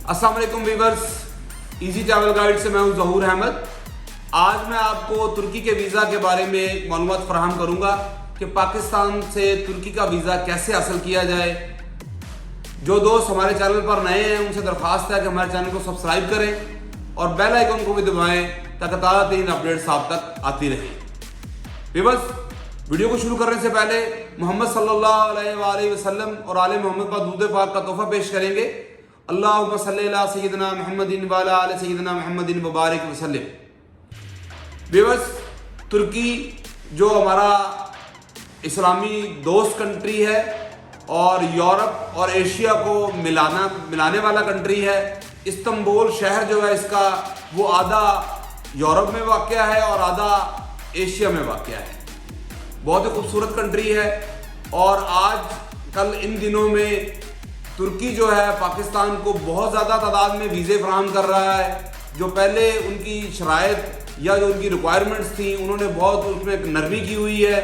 अस्सलाम वालेकुम viewers, easy travel guide से मैं हूं ज़हूर अहमद। आज मैं आपको तुर्की के वीज़ा के बारे में मालूमात फराहम करूंगा कि पाकिस्तान से तुर्की का वीज़ा कैसे हासिल किया जाए। जो दोस्त हमारे चैनल पर नए हैं उनसे दरख्वास्त है कि हमारे चैनल को सब्सक्राइब करें और बेल आइकन को भी दबाएं ताकि ताज़ा तरीन अपडेट्स आप तक आती रहें। व्यूअर्स, वीडियो को शुरू करने से पहले मोहम्मद सल्लल्लाहु अलैहि वसल्लम और आले मोहम्मद पर दूध पाक का तोहफा पेश करेंगे। अल्लाहुम्मा सल्ली अला सय्यिदना मुहम्मदिन व अला आलि सय्यिदना मुहम्मदिन व बारिक वसल्लम। व्यूअर्स, तुर्की जो हमारा इस्लामी दोस्त कंट्री है और यूरोप और एशिया को मिलाने वाला कंट्री है। इस्तांबुल शहर जो है इसका वो आधा यूरोप में वाक़या है और आधा एशिया में वाक़या है। बहुत ही खूबसूरत कंट्री है और आज कल इन दिनों में तुर्की जो है पाकिस्तान को बहुत ज़्यादा तादाद में वीज़े फराहम कर रहा है। जो पहले उनकी शराइत या जो उनकी रिक्वायरमेंट्स थी उन्होंने बहुत उसमें एक नरमी की हुई है।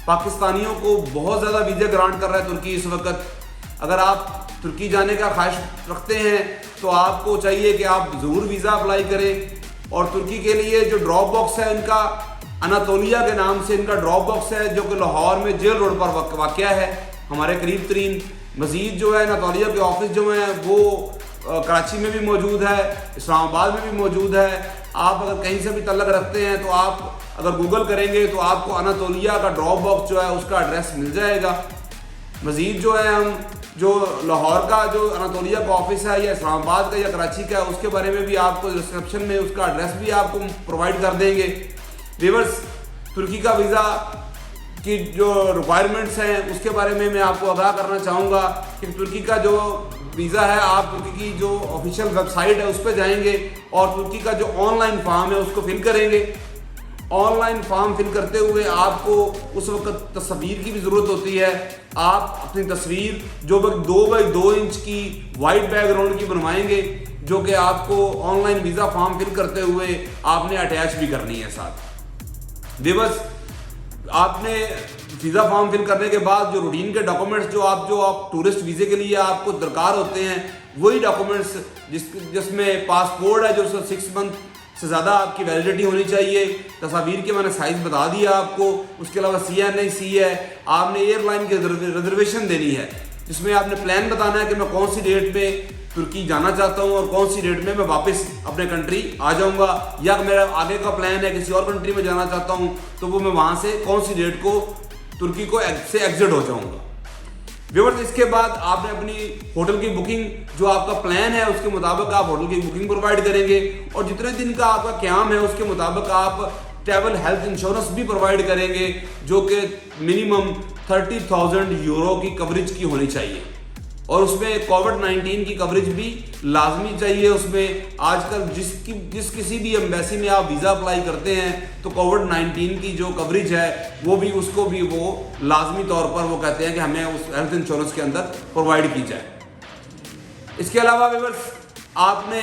पाकिस्तानियों को बहुत ज़्यादा वीज़े ग्रांट कर रहा है तुर्की इस वक्त। अगर आप तुर्की जाने का ख्वाहिश रखते हैं तो आपको चाहिए कि आप ज़रूर वीज़ा अप्लाई करें। और तुर्की के लिए जो ड्रॉप बॉक्स है इनका अनातोलिया के नाम से इनका ड्रॉप बॉक्स है जो कि लाहौर में जेल रोड पर वाक़या है, हमारे करीब तरीन। मज़ीद जो है अनातोलिया के ऑफिस जो हैं वो कराची में भी मौजूद है, इस्लामाबाद में भी मौजूद है। आप अगर कहीं से भी तल्लक रखते हैं तो आप अगर गूगल करेंगे तो आपको अनातोलिया का ड्रॉप बॉक्स जो है उसका एड्रेस मिल जाएगा। मज़ीद जो है हम जो लाहौर का जो अनातोलिया का ऑफिस है या इस्लामाबाद का या कराची का है उसके बारे में भी आपको रिसेप्शन में उसका एड्रेस भी आपको प्रोवाइड कर देंगे। व्यूअर्स, तुर्की का वीज़ा की जो रिक्वायरमेंट्स हैं उसके बारे में मैं आपको आगाह करना चाहूँगा कि तुर्की का जो वीज़ा है आप तुर्की की जो ऑफिशियल वेबसाइट है उस पर जाएंगे और तुर्की का जो ऑनलाइन फॉर्म है उसको फिल करेंगे। ऑनलाइन फॉर्म फिल करते हुए आपको उस वक्त तस्वीर की भी ज़रूरत होती है। आप अपनी तस्वीर जो 2 बाई 2 इंच की वाइट बैकग्राउंड की बनवाएंगे जो कि आपको ऑनलाइन वीज़ा फॉर्म फिल करते हुए आपने अटैच भी करनी है साथ। व्यूअर्स, आपने वीज़ा फॉर्म फिल करने के बाद जो रूटीन के डॉक्यूमेंट्स जो आप टूरिस्ट वीज़े के लिए आपको दरकार होते हैं वही डॉक्यूमेंट्स जिसमें पासपोर्ट है जो 6 मंथ से ज़्यादा आपकी वैलिडिटी होनी चाहिए। तस्वीर के मैंने साइज़ बता दिया आपको। उसके अलावा CNIC है। आपने एयरलाइन की रिजर्वेशन देनी है जिसमें आपने प्लान बताना है कि मैं कौन सी डेट में तुर्की जाना चाहता हूँ और कौन सी डेट में मैं वापस अपने कंट्री आ जाऊँगा, या मेरा आगे का प्लान है किसी और कंट्री में जाना चाहता हूँ तो वो मैं वहाँ से कौन सी डेट को तुर्की को से एग्जिट हो जाऊँगा। व्यूअर्स, इसके बाद आपने अपनी होटल की बुकिंग जो आपका प्लान है उसके मुताबिक आप होटल की बुकिंग प्रोवाइड करेंगे और जितने दिन का आपका क़याम है उसके मुताबिक आप ट्रैवल हेल्थ इंश्योरेंस भी प्रोवाइड करेंगे जो कि मिनिमम 30,000 यूरो की कवरेज की होनी चाहिए और उसमें कोविड-19 की कवरेज भी लाजमी चाहिए। उसमें आजकल जिस किसी भी एम्बेसी में आप वीज़ा अप्लाई करते हैं तो कोविड-19 की जो कवरेज है वो भी उसको भी वो लाजमी तौर पर वो कहते हैं कि हमें उस हेल्थ इंश्योरेंस के अंदर प्रोवाइड की जाए। इसके अलावा व्यूअर्स, आपने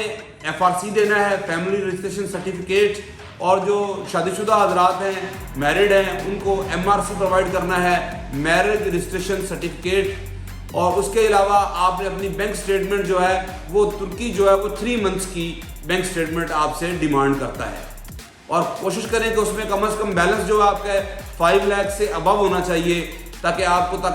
FRC देना है, फैमिली रजिस्ट्रेशन सर्टिफिकेट, और जो शादीशुदा हजरात हैं, मैरिड हैं, उनको MRC प्रोवाइड करना है, मैरिज रजिस्ट्रेशन सर्टिफिकेट। और उसके अलावा आपने अपनी बैंक स्टेटमेंट जो है वो तुर्की जो है वो 3 मंथ्स की बैंक स्टेटमेंट आपसे डिमांड करता है और कोशिश करें कि उसमें कम से कम बैलेंस जो आपका 5 लाख से अबव होना चाहिए ताकि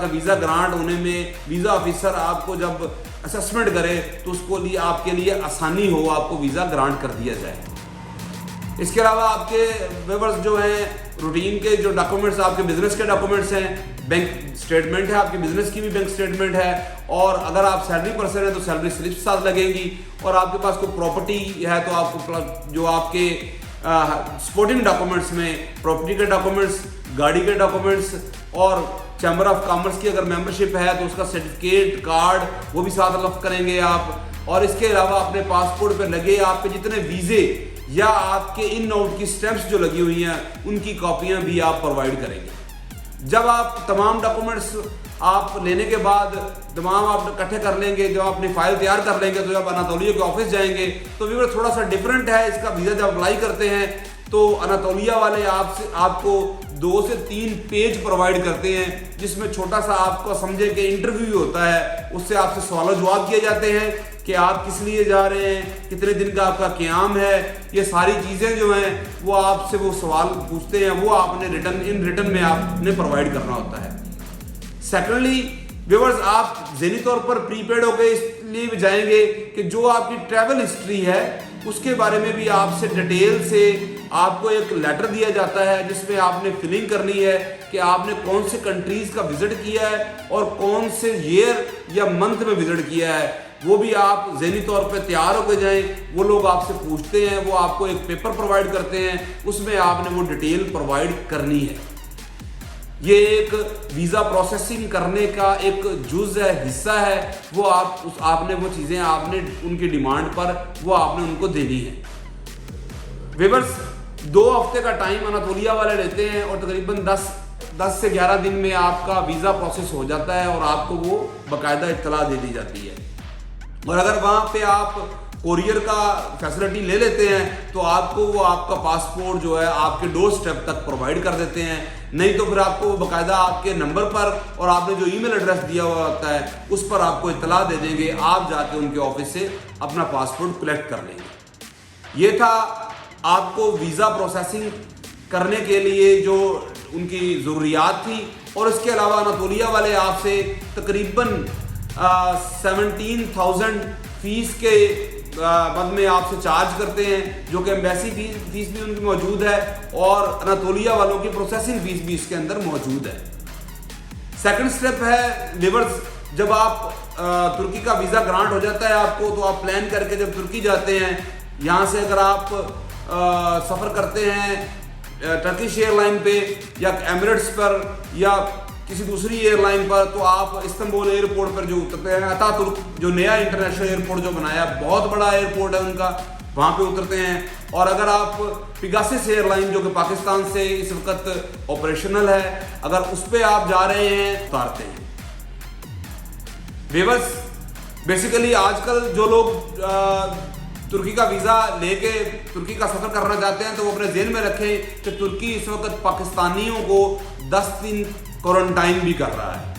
वीज़ा ग्रांट होने में वीज़ा ऑफिसर आपको जब असेसमेंट करे तो उसको लिए आपके लिए आसानी हो, आपको वीज़ा ग्रांट कर दिया जाए। इसके अलावा आपके व्यूअर्स जो हैं रूटीन के जो डॉक्यूमेंट्स आपके बिजनेस के डॉक्यूमेंट्स हैं, बैंक स्टेटमेंट है, आपकी बिजनेस की भी बैंक स्टेटमेंट है, और अगर आप सैलरी पर्सन है तो सैलरी स्लिप साथ लगेगी, और आपके पास कोई प्रॉपर्टी है तो आपको जो आपके सपोर्टिंग डॉक्यूमेंट्स में प्रॉपर्टी के डॉक्यूमेंट्स, गाड़ी के डॉक्यूमेंट्स और चैम्बर ऑफ कॉमर्स की अगर मेंबरशिप है तो उसका सर्टिफिकेट कार्ड वो भी साथ लफ्ट करेंगे आप। और इसके अलावा अपने पासपोर्ट पर लगे आपके जितने वीज़े या आपके इन आउट की स्टैंप्स जो लगी हुई हैं उनकी कॉपियां भी आप प्रोवाइड करेंगे। जब आप तमाम डॉक्यूमेंट्स आप लेने के बाद तमाम आप इकट्ठे कर लेंगे, जब अपनी फाइल तैयार कर लेंगे तो जब अनातोलिया के ऑफिस जाएंगे तो व्यूअर थोड़ा सा डिफरेंट है इसका वीज़ा। जब अप्लाई करते हैं तो अनातोलिया वाले आपको 2 से 3 पेज प्रोवाइड करते हैं, जिसमें छोटा सा आपको समझे कि इंटरव्यू होता है, उससे आपसे सवाल जवाब किए जाते हैं कि आप किस लिए जा रहे हैं, कितने दिन का आपका क़याम है। ये सारी चीज़ें जो हैं वो आपसे वो सवाल पूछते हैं, वो आपने रिटर्न में आपने प्रोवाइड करना होता है। सेकेंडली व्यूअर्स, आप ज़हनी तौर पर प्रीपेड होकर इसलिए भी जाएंगे कि जो आपकी ट्रैवल हिस्ट्री है उसके बारे में भी आपसे डिटेल से आपको एक लेटर दिया जाता है, जिसमें आपने फिलिंग करनी है कि आपने कौन से कंट्रीज़ का विजिट किया है और कौन से ईयर या मंथ में विजिट किया है। वो भी आप ज़हनी तौर पे तैयार होकर जाएं। वो लोग आपसे पूछते हैं, वो आपको एक पेपर प्रोवाइड करते हैं, उसमें आपने वो डिटेल प्रोवाइड करनी है। ये एक वीज़ा प्रोसेसिंग करने का एक जुज़ है, हिस्सा है। वो आपने वो चीज़ें आपने उनकी डिमांड पर वो आपने उनको देनी है। व्यूअर्स, 2 हफ्ते का टाइम अनातोलिया वाले लेते हैं और तकरीबन 10 से 11 दिन में आपका वीज़ा प्रोसेस हो जाता है और आपको वो बाकायदा इत्तला दे दी जाती है। और अगर वहाँ पे आप कोरियर का फैसिलिटी ले लेते हैं तो आपको वो आपका पासपोर्ट जो है आपके डोर स्टेप तक प्रोवाइड कर देते हैं। नहीं तो फिर आपको बाकायदा आपके नंबर पर और आपने जो ईमेल एड्रेस दिया हुआ होता है उस पर आपको इत्तला दे देंगे, आप जाके उनके ऑफिस से अपना पासपोर्ट कलेक्ट कर लेंगे। ये था आपको वीज़ा प्रोसेसिंग करने के लिए जो उनकी ज़रूरियात थी। और इसके अलावा अनातोलिया वाले आपसे तकरीबन 17,000 फीस के बद में आपसे चार्ज करते हैं, जो कि एम्बेसी फीस भी उनकी मौजूद है और अनातोलिया वालों की प्रोसेसिंग फीस भी इसके अंदर मौजूद है। सेकंड स्टेप है व्यूअर्स, जब आप तुर्की का वीज़ा ग्रांट हो जाता है आपको, तो आप प्लान करके जब तुर्की जाते हैं, यहाँ से अगर आप सफ़र करते हैं टर्किश एयरलाइन पे या एमिरेट्स पर या किसी दूसरी एयरलाइन पर, तो आप इस्तांबुल एयरपोर्ट पर जो उतरते हैं, अतातुर्क जो नया इंटरनेशनल एयरपोर्ट जो बनाया, बहुत बड़ा एयरपोर्ट है उनका, वहाँ पे उतरते हैं। और अगर आप पिगासस एयरलाइन जो कि पाकिस्तान से इस वक्त ऑपरेशनल है, अगर उस पर आप जा रहे हैं उतारते हैं। व्यूअर्स, बेसिकली आजकल जो लोग तुर्की का वीज़ा लेके तुर्की का सफ़र करना चाहते हैं तो वो अपने ज़हन में रखें कि तुर्की इस वक्त पाकिस्तानियों को 10 दिन क्वारंटाइन भी कर रहा है।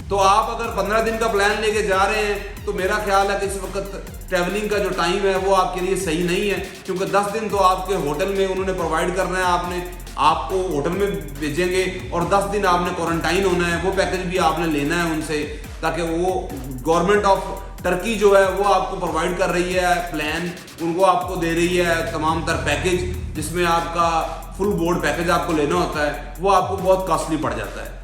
तो आप अगर 15 दिन का प्लान लेके जा रहे हैं तो मेरा ख्याल है कि इस वक्त ट्रैवलिंग का जो टाइम है वो आपके लिए सही नहीं है, क्योंकि 10 दिन तो आपके होटल में उन्होंने प्रोवाइड करना है, आपको होटल में भेजेंगे और 10 दिन आपने क्वारंटाइन होना है। वो पैकेज भी आपने लेना है उनसे, ताकि वो गवर्नमेंट ऑफ टर्की जो है वो आपको प्रोवाइड कर रही है प्लान, उनको आपको दे रही है तमाम तर पैकेज, जिसमें आपका फुल बोर्ड पैकेज आपको लेना होता है, वो आपको बहुत कॉस्टली पड़ जाता है।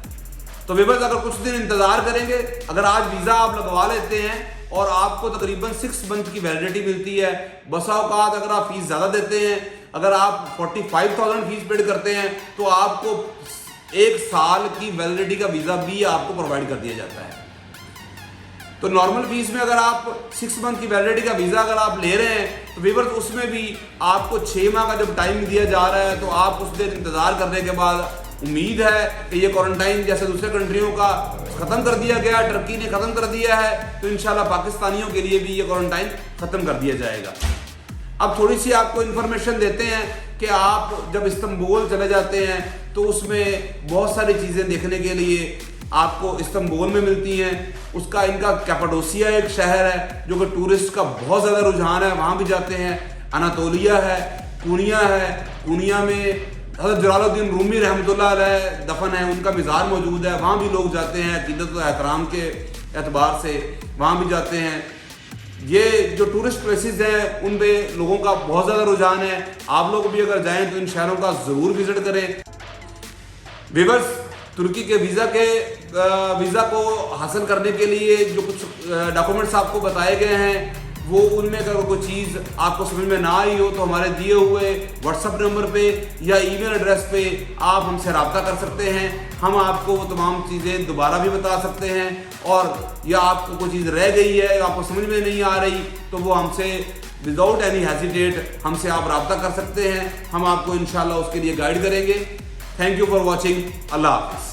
तो व्यूअर्स, अगर कुछ दिन इंतज़ार करेंगे, अगर आज वीज़ा आप लगवा लेते हैं और आपको तकरीबन 6 मंथ की वैलिडिटी मिलती है, बसा औकात अगर आप फीस ज़्यादा देते हैं, अगर आप 45,000 फीस पेड करते हैं तो आपको 1 साल की वैलिडिटी का वीज़ा भी आपको प्रोवाइड कर दिया जाता है। तो नॉर्मल फीस में अगर आप 6 मंथ की वैलिडिटी का वीज़ा अगर आप ले रहे हैं तो व्यूअर्स उसमें भी आपको 6 माह का जब टाइम दिया जा रहा है, तो आप कुछ देर इंतज़ार करने के बाद उम्मीद है कि ये क्वारंटाइन जैसे दूसरे कंट्रियों का ख़त्म कर दिया गया, टर्की ने ख़त्म कर दिया है, तो इंशाल्लाह पाकिस्तानियों के लिए भी ये क्वारंटाइन ख़त्म कर दिया जाएगा। अब थोड़ी सी आपको इन्फॉर्मेशन देते हैं कि आप जब इस्तांबुल चले जाते हैं तो उसमें बहुत सारी चीज़ें देखने के लिए आपको इस्तांबुल में मिलती हैं। उसका इनका कैपाडोसिया एक शहर है जो कि टूरिस्ट का बहुत ज़्यादा रुझान है, वहाँ भी जाते हैं। अनातोलिया है, कुनिया है, कुनिया में हज़रत जलालुद्दीन रूमी रहमतुल्लाह अलैह दफन है, उनका मज़ार मौजूद है, वहाँ भी लोग जाते हैं अक़ीदत व एहतराम के एतबार से, वहाँ भी जाते हैं। ये जो टूरिस्ट प्लेसेस हैं उन पे लोगों का बहुत ज़्यादा रुझान है। आप लोग भी अगर जाएं तो इन शहरों का ज़रूर विज़िट करें। व्यूअर्स, तुर्की के वीज़ा को हासिल करने के लिए जो कुछ डॉक्यूमेंट्स आपको बताए गए हैं, वो उनमें अगर कोई चीज़ आपको समझ में ना आई हो तो हमारे दिए हुए व्हाट्सएप नंबर पे या ईमेल एड्रेस पे आप हमसे रब्ता कर सकते हैं। हम आपको वो तमाम चीज़ें दोबारा भी बता सकते हैं, और या आपको कोई चीज़ रह गई है, आपको समझ में नहीं आ रही, तो वो हमसे विदाउट एनी हेजिटेट हमसे आप रब्ता कर सकते हैं। हम आपको इंशाल्लाह उसके लिए गाइड करेंगे। Thank you for watching. अल्लाह हाफ़िज़।